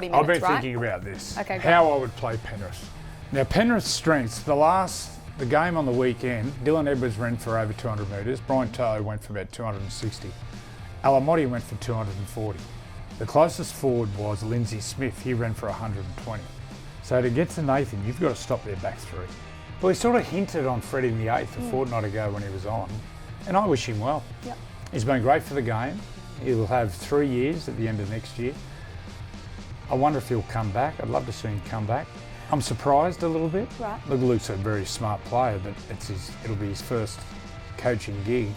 40 minutes, I've been right? thinking about this. Okay, go how I would play Penrith. Now, Penrith's strengths, the game on the weekend, Dylan Edwards ran for over 200 metres, Brian To'o went for about 260, Alamotti went for 240. The closest forward was Lindsay Smith, he ran for 120. So to get to Nathan, you've got to stop their back three. Well, he sort of hinted on Freddie in the eighth a fortnight ago when he was on, and I wish him well. Yep. He's been great for the game. He'll have 3 years at the end of next year. I wonder if he'll come back. I'd love to see him come back. I'm surprised a little bit. Right. Look, Luke's a very smart player, but it'll be his first coaching gig.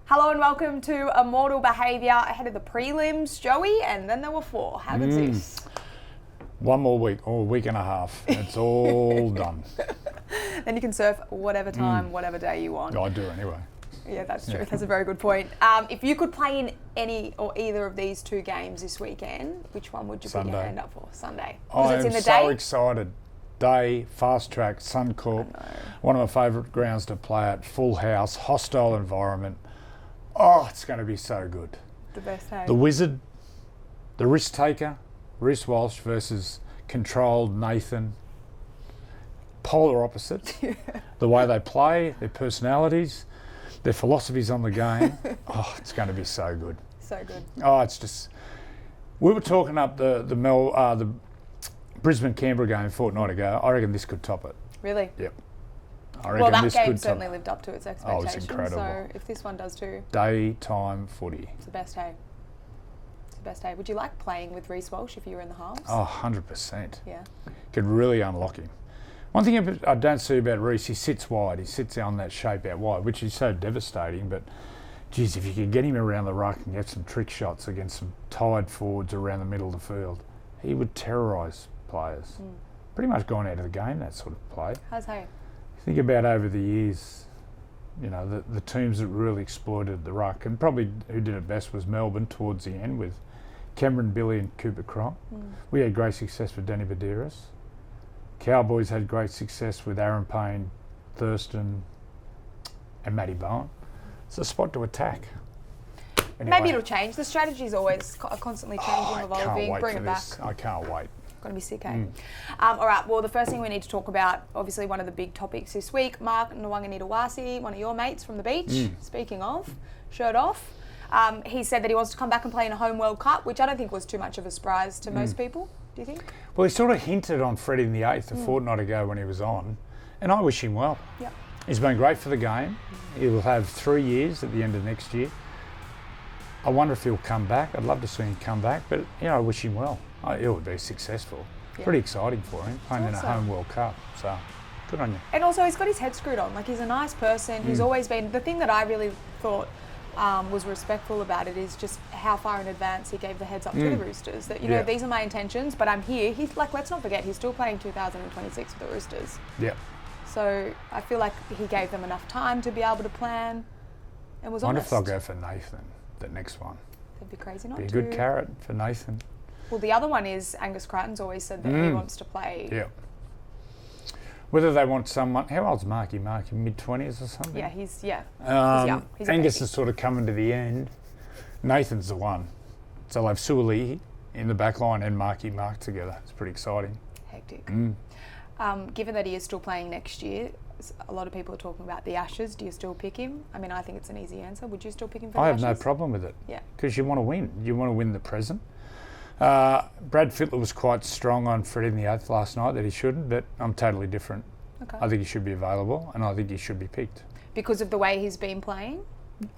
Hello and welcome to Immortal Behaviour ahead of the prelims, Joey, and then there were 4. How good's this? One more week, or a week and a half, and it's all done. Then you can surf whatever time, whatever day you want. I do anyway. Yeah, that's true. That's a very good point. If you could play in any or either of these 2 games this weekend, which one would you put your hand up for? Sunday. I It's am in the so day? excited. Day, fast track, Suncorp, one of my favourite grounds to play at, full house, hostile environment. Oh, it's going to be so good. The best, hey? The Wizard, the risk taker, Reece Walsh versus controlled Nathan. Polar opposites. The way they play, their personalities, their philosophies on the game. Oh, it's going to be so good. So good. Oh, it's just. We were talking up the Brisbane Canberra game a fortnight ago. I reckon this could top it. Really? Yep. I reckon Well, that this game could certainly top it. lived up to its Oh, expectations. it's incredible. So if this one does too, Daytime footy. it's the best, hey? It's the best, hey? Would you like playing with Reece Walsh if you were in the halves? Oh, 100%. Yeah. Could really unlock him. One thing I don't see about Reece, he sits wide. He sits on that shape out wide, which is so devastating. But, geez, if you could get him around the ruck and get some trick shots against some tired forwards around the middle of the field, he would terrorise players. Pretty much gone out of the game, that sort of play. How's hey? Think about over the years, you know, the teams that really exploited the ruck, and probably who did it best was Melbourne towards the end with Cameron Billy and Cooper Cronk. We had great success with Danny Badeiras. Cowboys had great success with Aaron Payne, Thurston and Matty Bowen. It's a spot to attack. Anyway, Maybe it'll change. The strategy's always constantly changing, I evolving. can't wait Bring for it back. this. I can't wait. Going to be sick, eh? All right, well, the first thing we need to talk about, obviously one of the big topics this week, Mark Nwanganitawasi, one of your mates from the beach, speaking of, shirt off. He said that he wants to come back and play in a home World Cup, which I don't think was too much of a surprise to most people. Do you think? Well, he sort of hinted on Freddie in the eighth a fortnight ago when he was on, and I wish him well. Yep. He's been great for the game. He'll have 3 years at the end of next year. I wonder if he'll come back. I'd love to see him come back, but I wish him well. It would be successful. Yeah. Pretty exciting for him, playing in a Awesome. home World Cup. So, good on you. And also, he's got his head screwed on. Like, he's a nice person. He's always been... The thing that I really thought was respectful about it is just how far in advance he gave the heads up to the Roosters. That, you know, these are my intentions, but I'm here. He's like, let's not forget, he's still playing 2026 with the Roosters. Yep. So I feel like he gave them enough time to be able to plan and was I wonder honest. if they'll go for Nathan, the next one. That'd be crazy not Be a to. good carrot for Nathan. Well, the other one is Angus Crichton's always said that he wants to play. Yeah. Whether they want someone... How old's Marky? Marky, mid-20s or something? Yeah, he's young. He's a Angus baby. is sort of coming to the end. Nathan's the one. So they'll have Suolihi in the back line and Marky Mark together. It's pretty exciting. Hectic. Given that he is still playing next year, a lot of people are talking about the Ashes. Do you still pick him? I mean, I think it's an easy answer. Would you still pick him for the I Ashes? have no problem with it. Yeah. Because you want to win. You want to win the present. Brad Fittler was quite strong on Freddie in the eighth last night that he shouldn't, but I'm totally different. Okay. I think he should be available and I think he should be picked. Because of the way he's been playing?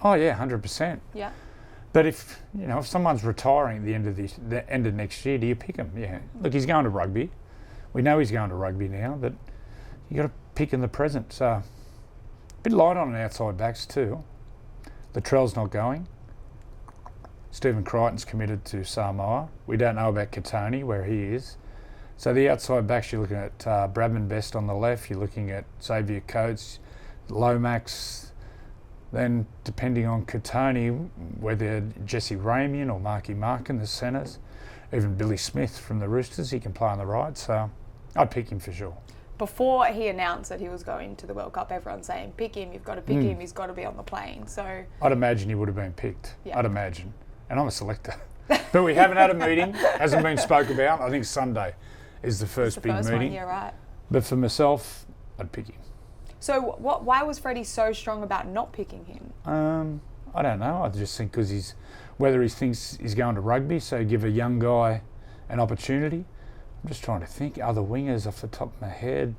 Oh yeah, 100%. Yeah. But if someone's retiring at the end of next year, do you pick him? Yeah. Look, he's going to rugby. We know he's going to rugby now, but you got to pick in the present. So a bit light on outside backs too. Latrell's not going. Stephen Crichton's committed to Samoa. We don't know about Katoni, where he is. So the outside backs, you're looking at Bradman Best on the left. You're looking at Xavier Coates, Lomax. Then, depending on Katoni, whether Jesse Ramian or Marky Mark in the centres, even Billy Smith from the Roosters, he can play on the right. So I'd pick him for sure. Before he announced that he was going to the World Cup, everyone's saying, pick him, you've got to pick him, he's got to be on the plane. So I'd imagine he would have been picked. Yeah. I'd imagine. And I'm a selector. But we haven't had a meeting. Hasn't been spoke about. I think Sunday is the first big meeting. One, yeah, right. But for myself, I'd pick him. So why was Freddie so strong about not picking him? I don't know. I just think because whether he thinks he's going to rugby, so give a young guy an opportunity. I'm just trying to think other wingers off the top of my head.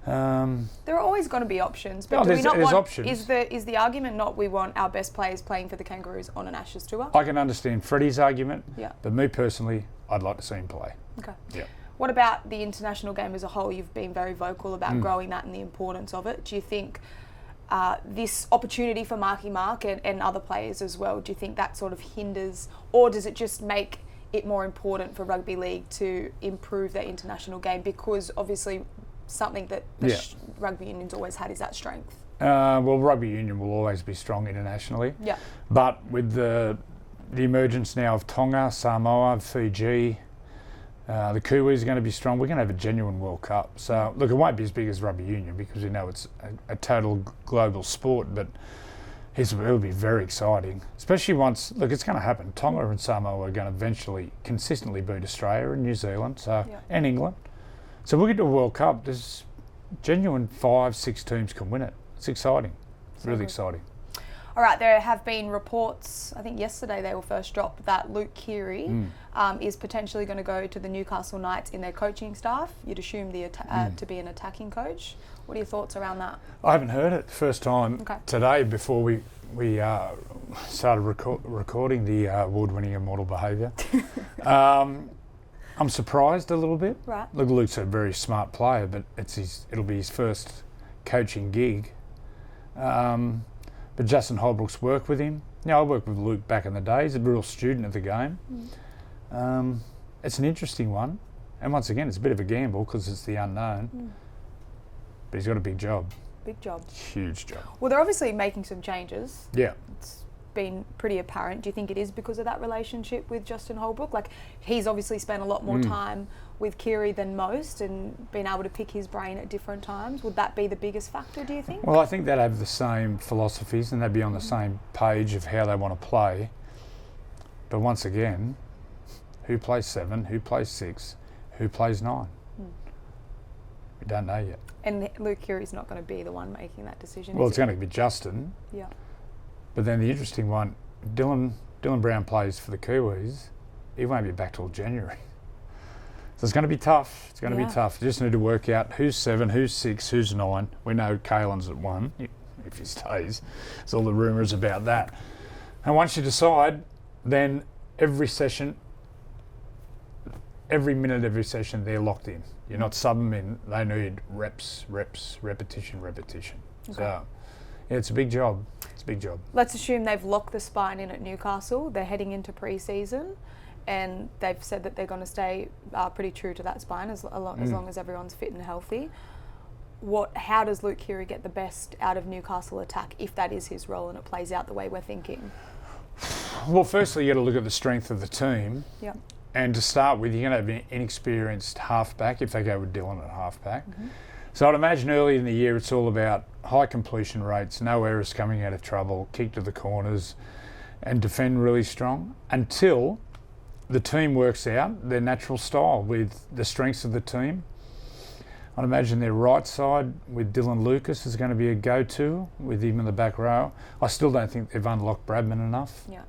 There are always going to be options, but there's options. Is the argument not we want our best players playing for the Kangaroos on an Ashes tour? I can understand Freddie's argument, yeah. But me personally, I'd like to see him play. Okay. Yeah. What about the international game as a whole? You've been very vocal about growing that and the importance of it. Do you think this opportunity for Marky Mark and other players as well, do you think that sort of hinders, or does it just make it more important for rugby league to improve their international game? Because obviously something that rugby union's always had is that strength. Well, rugby union will always be strong internationally. Yeah. But with the emergence now of Tonga, Samoa, Fiji, the Kiwis are going to be strong. We're going to have a genuine World Cup. So, look, it won't be as big as rugby union because we know it's a total global sport, but it'll be very exciting, especially once, look, it's going to happen. Tonga and Samoa are going to eventually consistently beat Australia and New Zealand and England. So we'll get to a World Cup. There's genuine 5-6 teams can win it. It's exciting, really exciting. All right, there have been reports, I think yesterday they were first dropped, that Luke Keary is potentially going to go to the Newcastle Knights in their coaching staff. You'd assume to be an attacking coach. What are your thoughts around that? I haven't heard it. First time today before we started recording the award-winning Immortal Behaviour. I'm surprised a little bit. Right. Look, Luke's a very smart player, but it'll be his first coaching gig. But Justin Holbrook's worked with him. I worked with Luke back in the day. He's a real student of the game. It's an interesting one. And once again, it's a bit of a gamble because it's the unknown. But he's got a big job. Big job. Huge job. Well, they're obviously making some changes. Yeah. It's been pretty apparent. Do you think it is because of that relationship with Justin Holbrook? Like, he's obviously spent a lot more time with Keary than most and been able to pick his brain at different times. Would that be the biggest factor, do you think? Well, I think they'd have the same philosophies and they'd be on the same page of how they want to play. But once again, who plays 7, who plays 6, who plays 9? We don't know yet. And Luke Keary's not going to be the one making that decision. Well, it's going to be Justin. Yeah. But then the interesting one, Dylan Brown plays for the Kiwis. He won't be back till January. So it's going to be tough. It's going to be tough. You just need to work out who's 7, who's 6, who's 9. We know Kalen's at 1, if he stays. There's all the rumours about that. And once you decide, then every minute, every session, they're locked in. You're not subbing in. They need reps, repetition. Okay. So, it's a big job. It's a big job. Let's assume they've locked the spine in at Newcastle. They're heading into pre-season, and they've said that they're going to stay pretty true to that spine as long as everyone's fit and healthy. How does Luke Keary get the best out of Newcastle attack if that is his role and it plays out the way we're thinking? Well, firstly, you got to look at the strength of the team. Yeah. And to start with, you're going to have an inexperienced halfback if they go with Dylan at halfback. So I'd imagine early in the year it's all about high completion rates, no errors coming out of trouble, kick to the corners, and defend really strong until the team works out their natural style with the strengths of the team. I'd imagine their right side with Dylan Lucas is going to be a go-to with him in the back row. I still don't think they've unlocked Bradman enough. Yeah.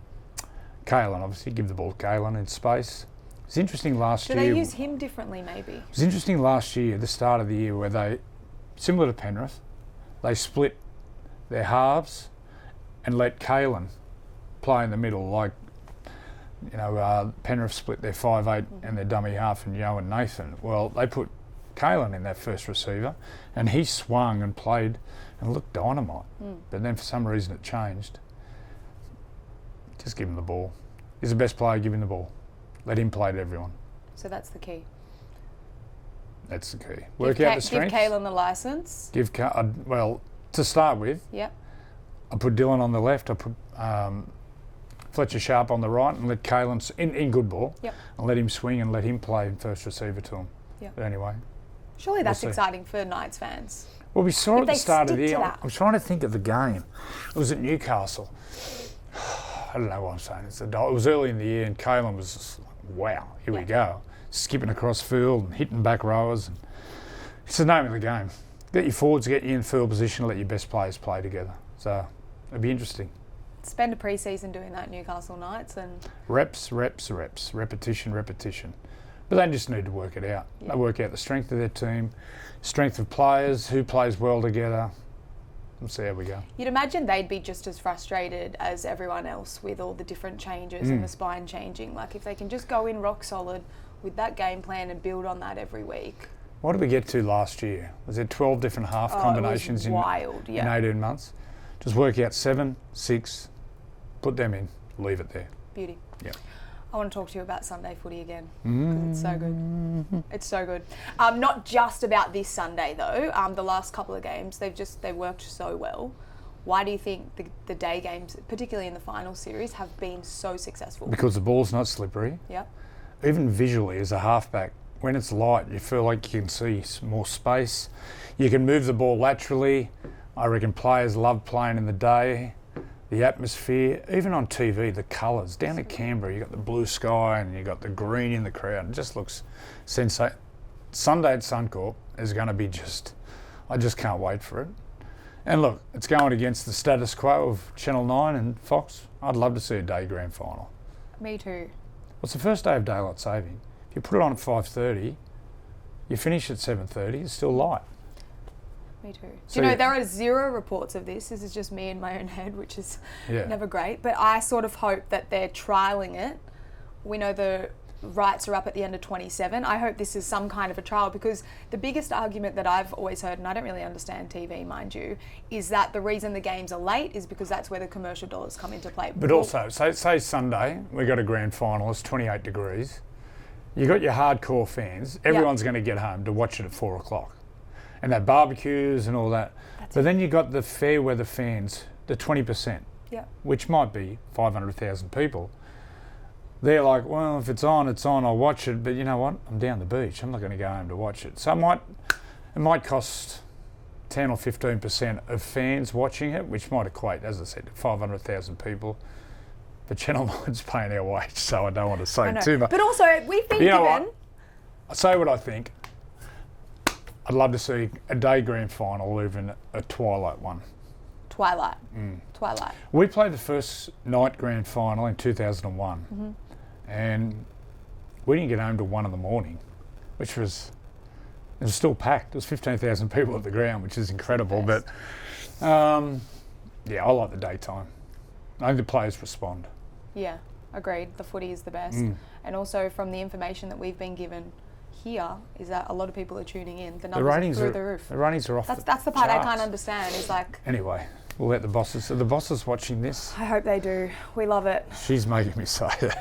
Kalen, obviously, give the ball to Kalen in space. It's interesting last year. Do they use him differently, maybe? It was interesting last year, the start of the year, where they, similar to Penrith, they split their halves and let Kalen play in the middle, like, Penrith split their 5'8" and their dummy half and Yo and Nathan. Well, they put Kalen in that first receiver and he swung and played and looked dynamite. But then for some reason it changed. Just give him the ball. He's the best player, give him the ball. Let him play to everyone. So that's the key. That's the key. Work out the strengths. Give Kalen the licence. To start with, yep. I put Dylan on the left, I put Fletcher Sharp on the right and let Kalen, in good ball, and let him swing and let him play first receiver to him. Yep. But anyway. Surely that's exciting for Knights fans. Well, we saw at the start of the year. I'm trying to think of the game. It was at Newcastle. I don't know what I'm saying. It was early in the year, and Kalen was just like, wow, here we go. Skipping across field and hitting back rowers. And it's the name of the game. Get your forwards, get you in field position, let your best players play together. So it'll be interesting. Spend a pre-season doing that Newcastle Knights and... Reps, repetition. But they just need to work it out. Yeah. They work out the strength of their team, strength of players, who plays well together. We'll see how we go. You'd imagine they'd be just as frustrated as everyone else with all the different changes and the spine changing. Like if they can just go in rock solid with that game plan and build on that every week. What did we get to last year? Was there 12 different half combinations it was wild, in 18 months? Just work out 7, 6, put them in, leave it there. Beauty. Yeah. I want to talk to you about Sunday footy again because it's so good. It's so good. Not just about this Sunday though. The last couple of games they've worked so well. Why do you think the day games, particularly in the final series, have been so successful? Because the ball's not slippery. Yep. Even visually as a halfback, when it's light, you feel like you can see more space. You can move the ball laterally. I reckon players love playing in the day. The atmosphere, even on TV, the colours. Down at Canberra, you've got the blue sky and you've got the green in the crowd. It just looks sensational. Sunday at Suncorp is going to be I just can't wait for it. And look, it's going against the status quo of Channel 9 and Fox. I'd love to see a day grand final. Me too. What's the first day of daylight saving? If you put it on at 5:30, you finish at 7:30, it's still light. Me too. So Do you know, there are zero reports of this. This is just me in my own head, which is never great. But I sort of hope that they're trialling it. We know the rights are up at the end of 27. I hope this is some kind of a trial because the biggest argument that I've always heard, and I don't really understand TV, mind you, is that the reason the games are late is because that's where the commercial dollars come into play. But also, say Sunday, we got a grand final, it's 28 degrees. You got your hardcore fans. Everyone's going to get home to watch it at 4 o'clock. And that barbecues and all that. But then you got the fair weather fans, the 20%, which might be 500,000 people. They're like, well, if it's on, I'll watch it. But you know what? I'm down the beach. I'm not going to go home to watch it. So it might cost 10 or 15% of fans watching it, which might equate, as I said, to 500,000 people. But Channel 9's paying our wage, so I don't want to say too much. But also, we've been given... what? I say what I think. I'd love to see a day grand final or even a twilight one. Twilight. We played the first night grand final in 2001 and we didn't get home till 1 a.m, which was, it was still packed. There was 15,000 people at the ground, which is incredible. But I like the daytime. I think the players respond. Yeah, agreed. The footy is the best. And also from the information that we've been given here is that a lot of people are tuning in. The numbers are through the roof. The ratings are off. That's the part charts. I can't understand. Is like. Anyway, we'll let the bosses. Are the bosses watching this? I hope they do. We love it. She's making me say it.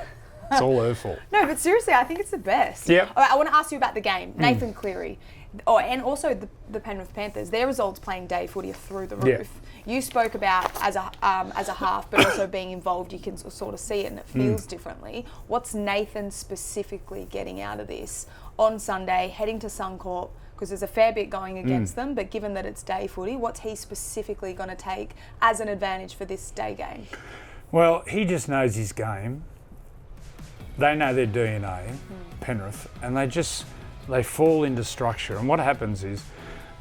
It's all her fault. No, but seriously, I think it's the best. Yep. All right, I want to ask you about the game. Nathan Cleary. And also the Penrith Panthers. Their results playing day footy are through the roof. You spoke about as a half, but also being involved, you can sort of see it and it feels differently. What's Nathan specifically getting out of this on Sunday, heading to Suncorp, because there's a fair bit going against them, but given that it's day footy, what's he specifically going to take as an advantage for this day game? Well, he just knows his game. They know their DNA, Penrith, and they fall into structure. And what happens is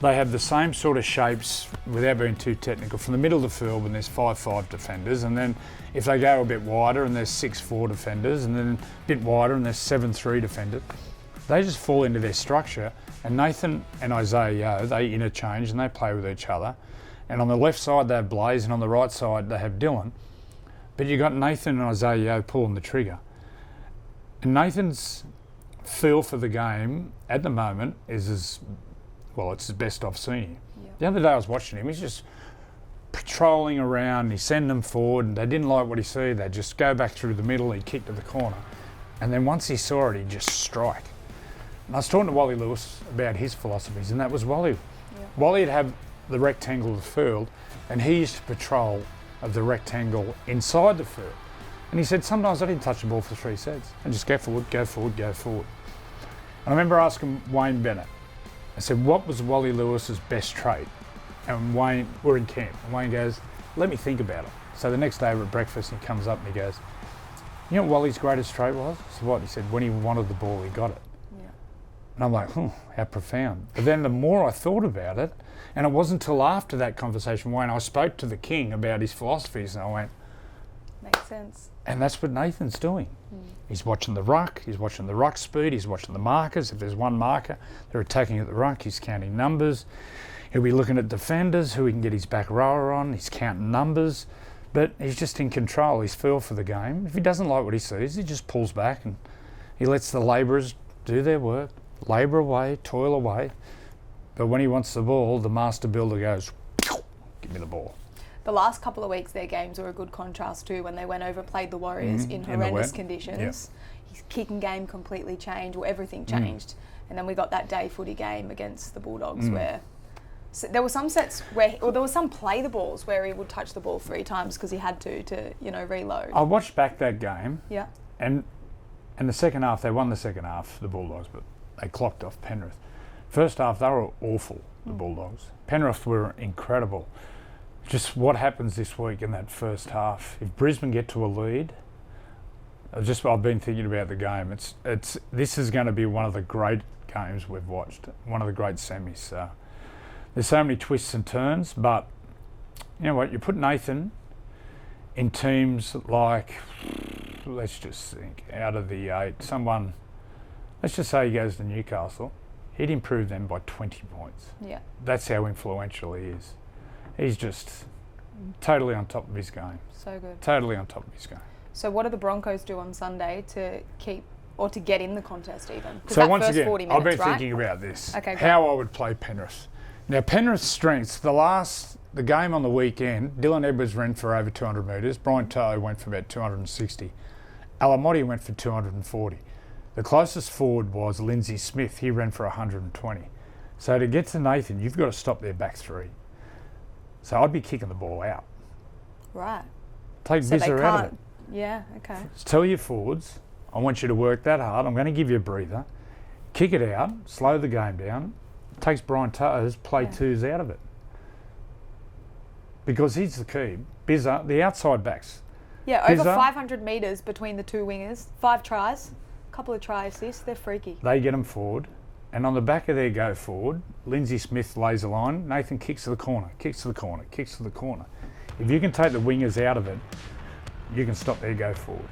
they have the same sort of shapes, without being too technical, from the middle of the field when there's 5-5 defenders, and then if they go a bit wider and there's 6-4 defenders, and then a bit wider and there's 7-3 defenders, they just fall into their structure. And Nathan and Isaiah, they interchange and they play with each other. And on the left side they have Blaze, and on the right side they have Dylan. But you got Nathan and Isaiah pulling the trigger. And Nathan's feel for the game at the moment is it's the best I've seen him. Yep. The other day I was watching him, he's just patrolling around, he's sending them forward, and they didn't like what he saw, they'd just go back through the middle, he'd kick to the corner. And then once he saw it, he'd just strike. And I was talking to Wally Lewis about his philosophies, and that was Wally. Yep. Wally'd have the rectangle of the field, and he used to patrol of the rectangle inside the field. And he said, sometimes I didn't touch the ball for 3 sets. I just go forward, go forward, go forward. And I remember asking Wayne Bennett, I said, what was Wally Lewis's best trait? And Wayne, we're in camp, and Wayne goes, let me think about it. So the next day we're at breakfast and he comes up and he goes, you know what Wally's greatest trait was? So what? He said, when he wanted the ball, he got it. Yeah. And I'm like, how profound. But then the more I thought about it, and it wasn't until after that conversation when I spoke to the king about his philosophies, and I went, makes sense. and that's what Nathan's doing. He's watching the ruck, he's watching the ruck speed, he's watching the markers. If there's one marker, they're attacking at the ruck, he's counting numbers. He'll be looking at defenders, who he can get his back rower on, he's counting numbers. But he's just in control, he's feel for the game. If he doesn't like what he sees, he just pulls back and he lets the labourers do their work, labour away, toil away. But when he wants the ball, the master builder goes, give me the ball. The last couple of weeks, their games were a good contrast too, when they went over, played the Warriors in horrendous conditions. Yep. His kicking game completely changed, or everything changed. And then we got that day footy game against the Bulldogs where there were some sets where, or there was some play the balls where he would touch the ball 3 times because he had to reload. I watched back that game. Yeah. And the second half, they won the second half, the Bulldogs, but they clocked off Penrith. First half, they were awful, the Bulldogs. Penrith were incredible. Just what happens this week in that first half? If Brisbane get to a lead, I've been thinking about the game. This is going to be one of the great games we've watched, one of the great semis. There's so many twists and turns, but you know what? You put Nathan in teams like, let's just think, out of the 8, let's just say he goes to Newcastle, he'd improve them by 20 points. Yeah. That's how influential he is. He's just totally on top of his game. So good. Totally on top of his game. So what do the Broncos do on Sunday to keep, or to get in the contest even? So once again, 40 minutes, I've been right? thinking about this, Okay, how I would play Penrith. Now Penrith's strengths, the game on the weekend, Dylan Edwards ran for over 200 metres, Brian To'o went for about 260, Alamotti went for 240. The closest forward was Lindsay Smith, he ran for 120. So to get to Nathan, you've got to stop their back 3. So I'd be kicking the ball out. Right. Take So Vizzer out of it. Yeah, okay. Tell your forwards, I want you to work that hard. I'm going to give you a breather. Kick it out, slow the game down. Takes Brian To'o's play 2s out of it. Because he's the key. Bizza, the outside backs. Yeah, over Bizza, 500 metres between the 2 wingers, 5 tries, a couple of try assists, they're freaky. They get them forward. And on the back of their go forward, Lindsay Smith lays a line, Nathan kicks to the corner, kicks to the corner, kicks to the corner. If you can take the wingers out of it, you can stop their go forward.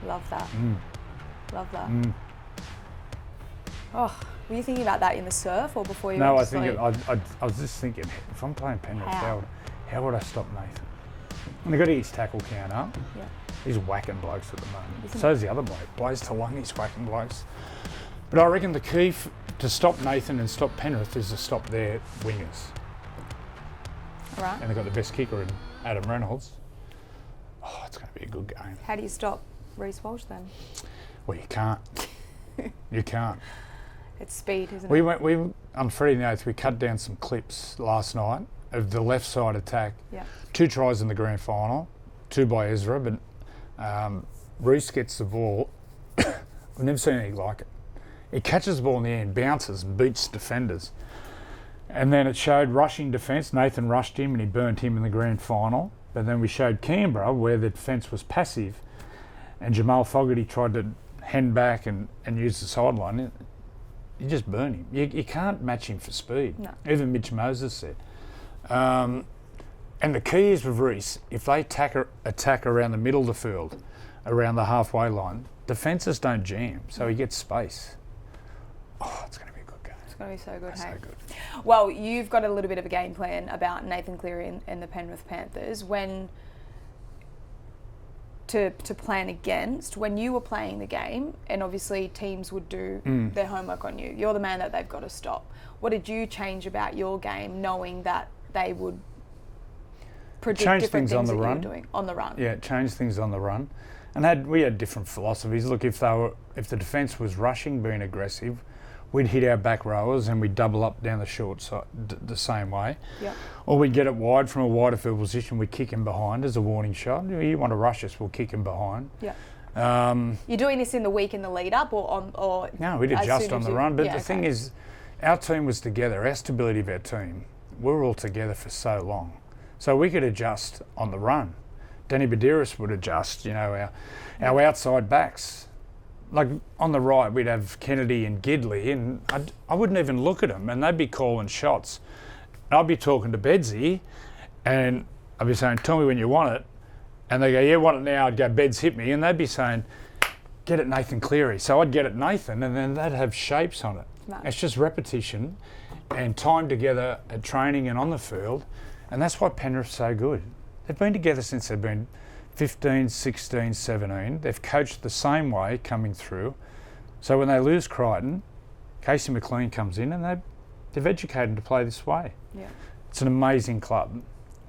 Love that. Love that. Oh, were you thinking about that in the surf or before you No, went to I sleep? think I was just thinking, if I'm playing Penrith, How? how would I stop Nathan? And they've got to get his tackle count up. Yeah. He's whacking blokes at the moment. Isn't So's the other bloke. Blaze to lung, he's whacking blokes. But I reckon the key to stop Nathan and stop Penrith is to stop their wingers. Right. And they've got the best kicker in Adam Reynolds. Oh, it's going to be a good game. How do you stop Reece Walsh then? Well, you can't. You can't. It's speed, isn't We it? on Friday night, we cut down some clips last night of the left side attack. Yeah. 2 tries in the grand final, 2 by Ezra, but Reece gets the ball. I've never seen anything like it. He catches the ball in the air and bounces and beats defenders. And then it showed rushing defence. Nathan rushed him and he burnt him in the grand final. But then we showed Canberra where the defence was passive and Jamal Fogarty tried to hand back and use the sideline. You just burn him. You can't match him for speed. No. Even Mitch Moses said. And the key is with Reece, if they attack around the middle of the field, around the halfway line, defences don't jam, so he gets space. Oh, it's going to be a good game. It's going to be so good, hey? So good. Well, you've got a little bit of a game plan about Nathan Cleary and the Penrith Panthers. To plan against, when you were playing the game, and obviously teams would do their homework on you. You're the man that they've got to stop. What did you change about your game, knowing that they would predict change different things on things the that you run. were doing on the run? Yeah, change things on the run. And we had different philosophies. Look, if the defence was rushing, being aggressive, we'd hit our back rowers and we'd double up down the short side the same way. Yep. Or we'd get it wide from a wider field position, we'd kick him behind as a warning shot. You want to rush us, we'll kick him behind. Yeah. You're doing this in the week in the lead up or No, we'd as adjust soon on as the you- run. But yeah, the thing is, our team was together, our stability of our team, we were all together for so long. So we could adjust on the run. Danny Badiris would adjust, our outside backs. Like on the right, we'd have Kennedy and Gidley, and I wouldn't even look at them, and they'd be calling shots. I'd be talking to Bedsy, and I'd be saying, tell me when you want it. And they go, yeah, want it now. I'd go, Beds, hit me. And they'd be saying, get it Nathan Cleary. So I'd get it Nathan, and then they'd have shapes on it. Right. It's just repetition and time together at training and on the field. And that's why Penrith's so good. They've been together since they've been 15, 16, 17. They've coached the same way coming through. So when they lose Crichton, Casey McLean comes in and they've educated him to play this way. Yeah. It's an amazing club.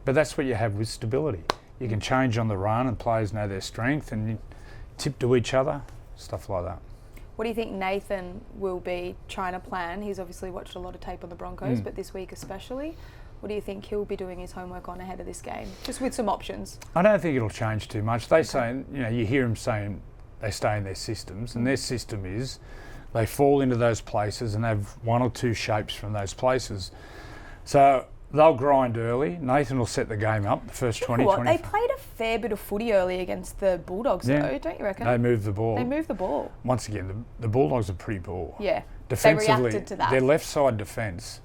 But that's what you have with stability. You can change on the run and players know their strength and you tip to each other, stuff like that. What do you think Nathan will be trying to plan? He's obviously watched a lot of tape on the Broncos, but this week especially. What do you think he'll be doing his homework on ahead of this game? Just with some options. I don't think it'll change too much. They say, you hear them saying they stay in their systems, and their system is they fall into those places and have one or two shapes from those places. So they'll grind early. Nathan will set the game up the first 20, 25. They played a fair bit of footy early against the Bulldogs, though, don't you reckon? They moved the ball. They moved the ball. Once again, the Bulldogs are pretty poor. Yeah. Defensively, they reacted to that. Their left side defence,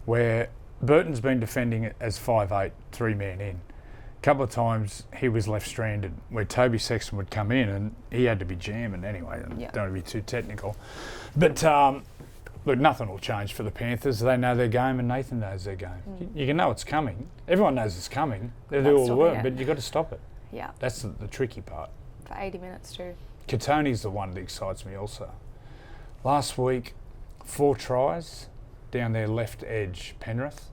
where Burton's been defending it as 5'8", 3-man in. A couple of times he was left stranded where Toby Sexton would come in and he had to be jamming anyway. Don't want to be too technical. But look, nothing will change for the Panthers. They know their game and Nathan knows their game. You can know it's coming. Everyone knows it's coming. They do all the work, but you've got to stop it. Yeah. That's the tricky part. For 80 minutes too. Katoni's the one that excites me also. Last week, 4 tries down their left edge, Penrith,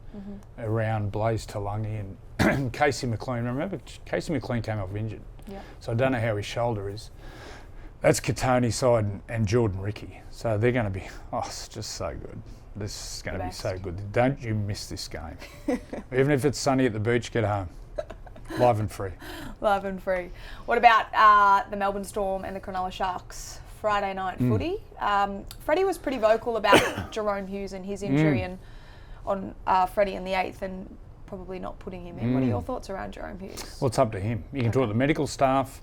around Blaze Talangi and Casey McLean. Remember, Casey McLean came off injured. Yeah. So I don't know how his shoulder is. That's Katoni's side and Jordan Ricky. So they're going to be, it's just so good. This is going to be so good. Don't you miss this game. Even if it's sunny at the beach, get home. Live and free. Live and free. What about the Melbourne Storm and the Cronulla Sharks? Friday night footy. Freddie was pretty vocal about Jerome Hughes and his injury and on Freddie in the 8th and probably not putting him in. What are your thoughts around Jerome Hughes? Well, it's up to him. You can talk to the medical staff,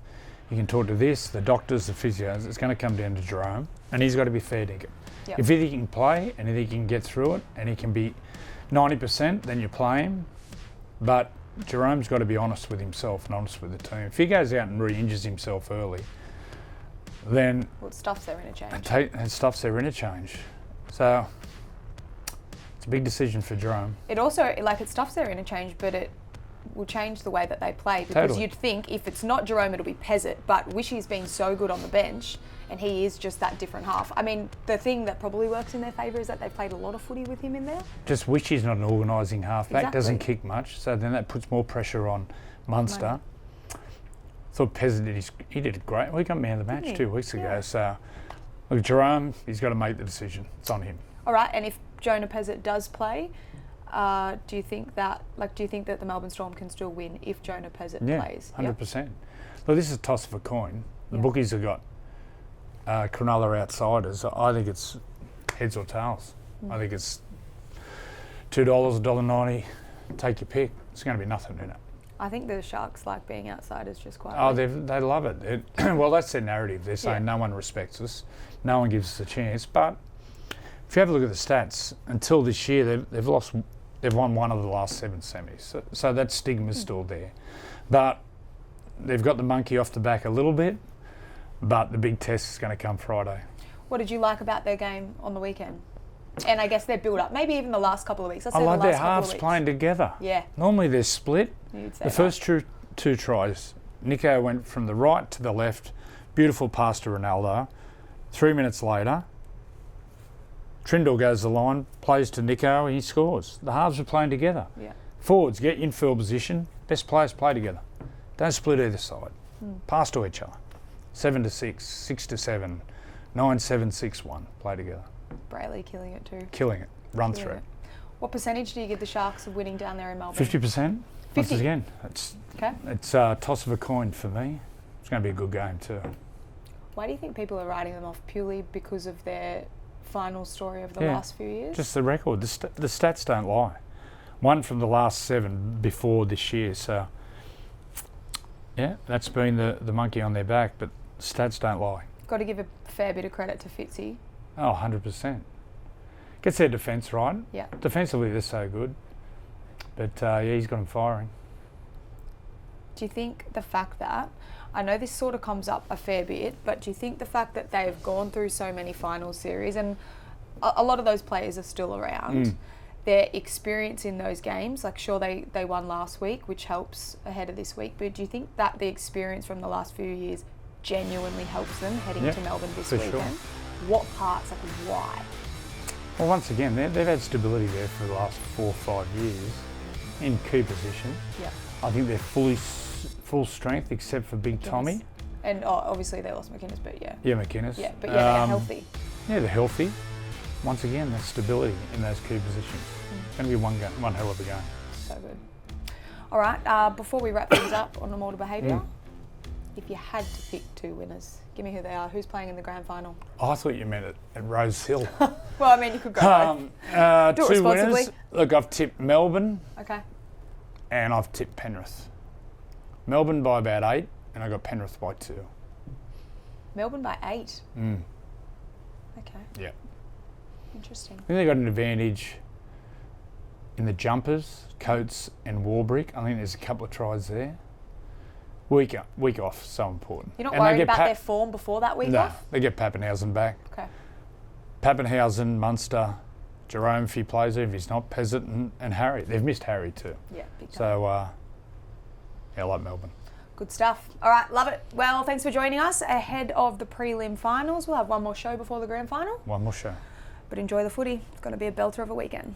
you can talk to the doctors, the physios. It's going to come down to Jerome and he's got to be fair dinkum. Yep. If he can play and if he can get through it and he can be 90%, then you play him. But Jerome's got to be honest with himself and honest with the team. If he goes out and re-injures himself early, then it stuffs their interchange. It stuffs their interchange. So it's a big decision for Jerome. It also, it stuffs their interchange, but it will change the way that they play because you'd think if it's not Jerome, it'll be Pezet, but Wishy's been so good on the bench and he is just that different half. I mean, the thing that probably works in their favour is that they've played a lot of footy with him in there. Just Wishy's not an organising halfback, doesn't kick much, so then that puts more pressure on Munster. Thought Pezet did it great. We got man of the match 2 weeks ago. So, look, Jerome, he's got to make the decision. It's on him. All right, and if Jonah Pezet does play, do you think that the Melbourne Storm can still win if Jonah Pezet plays? 100%. Look, this is a toss of a coin. The bookies have got Cronulla outsiders. I think it's heads or tails. I think it's $2, $1.90. Take your pick. It's going to be nothing in it. I think the Sharks like being outsiders just quite. They love it. Well, that's their narrative. They're saying no one respects us, no one gives us a chance. But if you have a look at the stats, until this year they've won one of the last 7 semis. So that stigma's still there. But they've got the monkey off the back a little bit. But the big test is going to come Friday. What did you like about their game on the weekend? And I guess their build-up, maybe even the last couple of weeks. I like their halves playing together. Yeah. Normally they're split. The first two tries, Nico went from the right to the left, beautiful pass to Ronaldo. 3 minutes later, Trindle goes the line, plays to Nico, and he scores. The halves are playing together. Yeah. Forwards, get in field position. Best players play together. Don't split either side. Pass to each other. 7-6, 6-7, 9-7, 6-1. Play together. Brayley killing it too. Killing it. Run through it. What percentage do you give the Sharks of winning down there in Melbourne? 50%. 50? Once again, it's a toss of a coin for me. It's going to be a good game too. Why do you think people are writing them off? Purely because of their final story over the last few years? Just the record. The stats don't lie. One from the last 7 before this year. So Yeah, that's been the monkey on their back, but stats don't lie. Got to give a fair bit of credit to Fitzy. Oh, 100%. Gets their defence right. Yeah. Defensively, they're so good. But, he's got them firing. Do you think the fact that, I know this sort of comes up a fair bit, but do you think the fact that they've gone through so many final series and a lot of those players are still around, their experience in those games, like sure they won last week, which helps ahead of this week, but do you think that the experience from the last few years genuinely helps them heading to Melbourne this weekend? Sure. What parts, like why? Well, once again, they've had stability there for the last 4 or 5 years in key position. Yeah. I think they're full strength except for Big Tommy. And obviously they lost McInnes, but yeah. Yeah, McInnes. Yeah, but they're healthy. Yeah, they're healthy. Once again, there's stability in those key positions. It's going to be one hell of a game. So good. All right, before we wrap things up on Immortal Behaviour, if you had to pick 2 winners, give me who they are. Who's playing in the grand final? Oh, I thought you meant it at Rose Hill. Well, I mean, you could go both. Do it 2 responsibly. winners. Look, I've tipped Melbourne Okay. and I've tipped Penrith. Melbourne by about 8 and I got Penrith by 2. Melbourne by 8. Okay. Yeah. Interesting. I think they got an advantage in the jumpers, Coates and Warbrick. I think there's a couple of tries there. Week off, so important. You're not worried about their form before that week off? No, they get Pappenhausen back. Okay. Pappenhausen, Munster, Jerome if he plays, if he's not, Pezet and Harry. They've missed Harry too. Yeah, big time. So, I like Melbourne. Good stuff. All right, love it. Well, thanks for joining us ahead of the prelim finals. We'll have one more show before the grand final. One more show. But enjoy the footy. It's going to be a belter of a weekend.